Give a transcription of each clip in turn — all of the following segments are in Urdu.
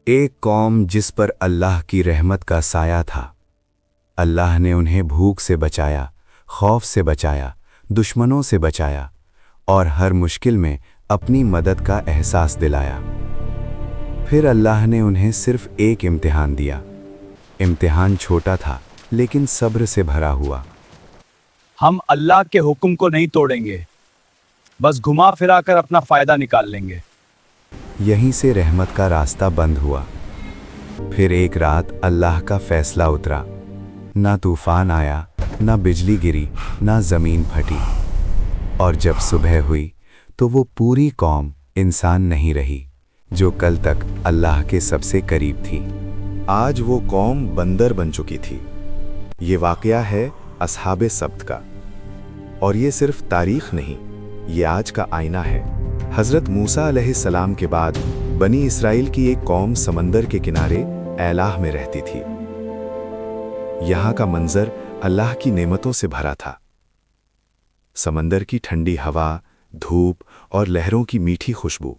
ایک قوم جس پر اللہ کی رحمت کا سایہ تھا۔ اللہ نے انہیں بھوک سے بچایا، خوف سے بچایا، دشمنوں سے بچایا اور ہر مشکل میں اپنی مدد کا احساس دلایا۔ پھر اللہ نے انہیں صرف ایک امتحان دیا۔ امتحان چھوٹا تھا لیکن صبر سے بھرا ہوا۔ ہم اللہ کے حکم کو نہیں توڑیں گے، بس گھما پھرا کر اپنا فائدہ نکال لیں گے۔ یہیں سے رحمت کا راستہ بند ہوا۔ پھر ایک رات اللہ کا فیصلہ اترا۔ نہ طوفان آیا، نہ بجلی گری، نہ زمین پھٹی۔ اور جب صبح ہوئی تو وہ پوری قوم انسان نہیں رہی جو کل تک اللہ کے سب سے قریب تھی۔ آج وہ قوم بندر بن چکی تھی۔ یہ واقعہ ہے اصحاب سبت کا، اور یہ صرف تاریخ نہیں، یہ آج کا آئینہ ہے۔ حضرت موسیٰ علیہ السلام کے بعد بنی اسرائیل کی ایک قوم سمندر کے کنارے ایلاہ میں رہتی تھی۔ یہاں کا منظر اللہ کی نعمتوں سے بھرا تھا۔ سمندر کی ٹھنڈی ہوا، دھوپ اور لہروں کی میٹھی خوشبو،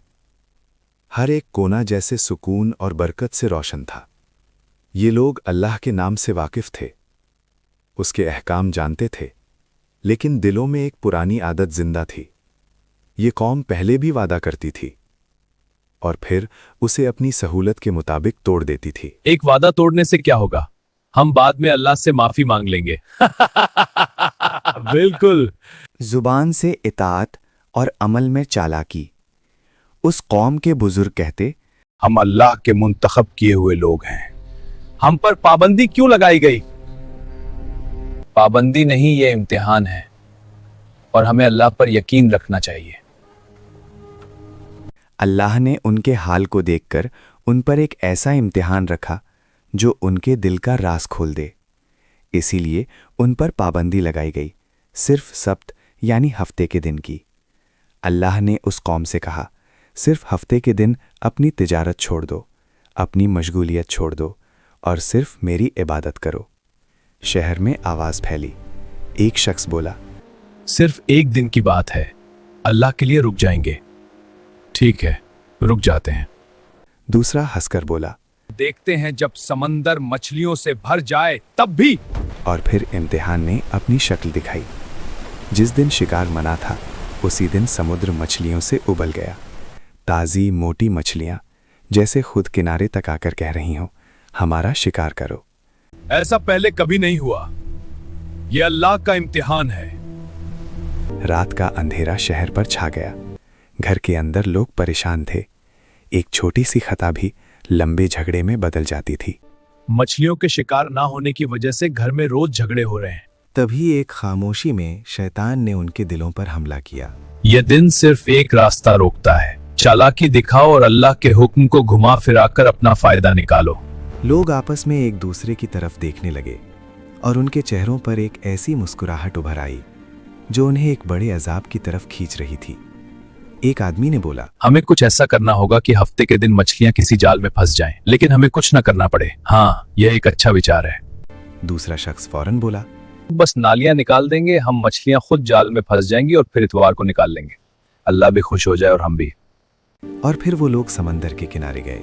ہر ایک کونا جیسے سکون اور برکت سے روشن تھا۔ یہ لوگ اللہ کے نام سے واقف تھے، اس کے احکام جانتے تھے، لیکن دلوں میں ایک پرانی عادت زندہ تھی۔ یہ قوم پہلے بھی وعدہ کرتی تھی اور پھر اسے اپنی سہولت کے مطابق توڑ دیتی تھی۔ ایک وعدہ توڑنے سے کیا ہوگا؟ ہم بعد میں اللہ سے معافی مانگ لیں گے۔ بالکل۔ زبان سے اطاعت اور عمل میں چالاکی۔ اس قوم کے بزرگ کہتے، ہم اللہ کے منتخب کیے ہوئے لوگ ہیں، ہم پر پابندی کیوں لگائی گئی؟ پابندی نہیں، یہ امتحان ہے، اور ہمیں اللہ پر یقین رکھنا چاہیے۔ اللہ نے ان کے حال کو دیکھ کر ان پر ایک ایسا امتحان رکھا جو ان کے دل کا راز کھول دے۔ اسی لیے ان پر پابندی لگائی گئی، صرف سبت یعنی ہفتے کے دن کی۔ اللہ نے اس قوم سے کہا، صرف ہفتے کے دن اپنی تجارت چھوڑ دو، اپنی مشغولیت چھوڑ دو اور صرف میری عبادت کرو۔ شہر میں آواز پھیلی۔ ایک شخص بولا، صرف ایک دن کی بات ہے، اللہ کے لیے رک جائیں گے۔ ٹھیک ہے، رک جاتے ہیں۔ دوسرا ہنس کر بولا، دیکھتے ہیں جب سمندر مچھلیوں سے بھر جائے تب بھی۔ اور پھر امتحان نے اپنی شکل دکھائی۔ جس دن شکار منع تھا اسی دن سمندر مچھلیوں سے ابل گیا۔ تازی موٹی مچھلیاں جیسے خود کنارے تک آ کر کہہ رہی ہوں، ہمارا شکار کرو۔ ایسا پہلے کبھی نہیں ہوا، یہ اللہ کا امتحان ہے۔ رات کا اندھیرا شہر پر چھا گیا۔ گھر کے اندر لوگ پریشان تھے۔ ایک چھوٹی سی خطا بھی لمبے جھگڑے میں بدل جاتی تھی۔ مچھلیوں کے شکار نہ ہونے کی وجہ سے گھر میں روز جھگڑے ہو رہے ہیں۔ تبھی ایک خاموشی میں شیطان نے ان کے دلوں پر حملہ کیا۔ یہ دن صرف ایک راستہ روکتا ہے، چالاکی دکھاؤ اور اللہ کے حکم کو گھما پھرا کر اپنا فائدہ نکالو۔ لوگ آپس میں ایک دوسرے کی طرف دیکھنے لگے اور ان کے چہروں پر ایک ایسی مسکراہٹ ابھر آئی جو انہیں ایک بڑے عذاب کی طرف کھینچ رہی تھی۔ ایک آدمی نے بولا، ہمیں کچھ ایسا کرنا ہوگا کہ ہفتے کے دن مچھلیاں کسی جال میں پھنس جائیں، لیکن ہمیں کچھ نہ کرنا پڑے۔ ہاں، یہ ایک اچھا وچار ہے۔ دوسرا شخص فوراً بولا، بس نالیاں نکال دیں گے، ہم مچھلیاں خود جال میں پھنس جائیں گی اور پھر اتوار کو نکال لیں گے، اللہ بھی خوش ہو جائے اور ہم بھی۔ اور پھر وہ لوگ سمندر کے کنارے گئے،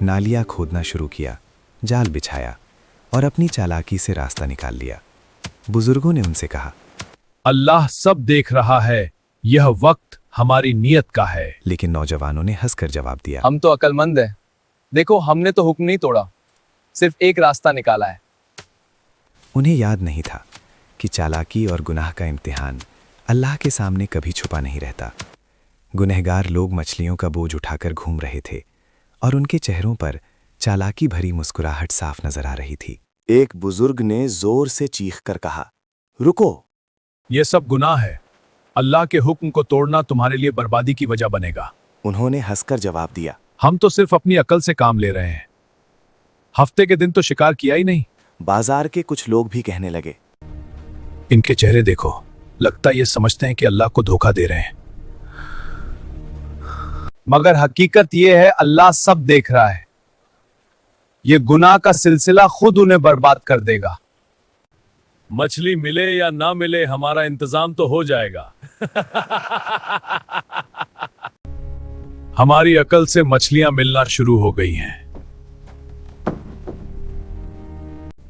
نالیاں کھودنا شروع کیا، جال بچھایا اور اپنی چالاکی سے راستہ نکال لیا۔ بزرگوں نے ان سے کہا، اللہ سب دیکھ رہا ہے، یہ وقت ہماری نیت کا ہے۔ لیکن نوجوانوں نے ہنس کر جواب دیا، ہم تو عقل مند ہیں، دیکھو ہم نے تو حکم نہیں توڑا، صرف ایک راستہ نکالا ہے۔ انہیں یاد نہیں تھا کہ چالاکی اور گناہ کا امتحان اللہ کے سامنے کبھی چھپا نہیں رہتا۔ گنہگار لوگ مچھلیوں کا بوجھ اٹھا کر گھوم رہے تھے اور ان کے چہروں پر چالاکی بھری مسکراہٹ صاف نظر آ رہی تھی۔ ایک بزرگ نے زور سے چیخ کر کہا، رکو! یہ سب گناہ ہے، اللہ کے حکم کو توڑنا تمہارے لیے بربادی کی وجہ بنے گا۔ انہوں نے ہنس کر جواب دیا، ہم تو صرف اپنی عقل سے کام لے رہے ہیں، ہفتے کے دن تو شکار کیا ہی نہیں۔ بازار کے کچھ لوگ بھی کہنے لگے، ان کے چہرے دیکھو، لگتا یہ سمجھتے ہیں کہ اللہ کو دھوکہ دے رہے ہیں، مگر حقیقت یہ ہے اللہ سب دیکھ رہا ہے۔ یہ گناہ کا سلسلہ خود انہیں برباد کر دے گا۔ مچھلی ملے یا نہ ملے، ہمارا انتظام تو ہو جائے گا۔ ہماری عقل سے مچھلیاں ملنا شروع ہو گئی ہیں۔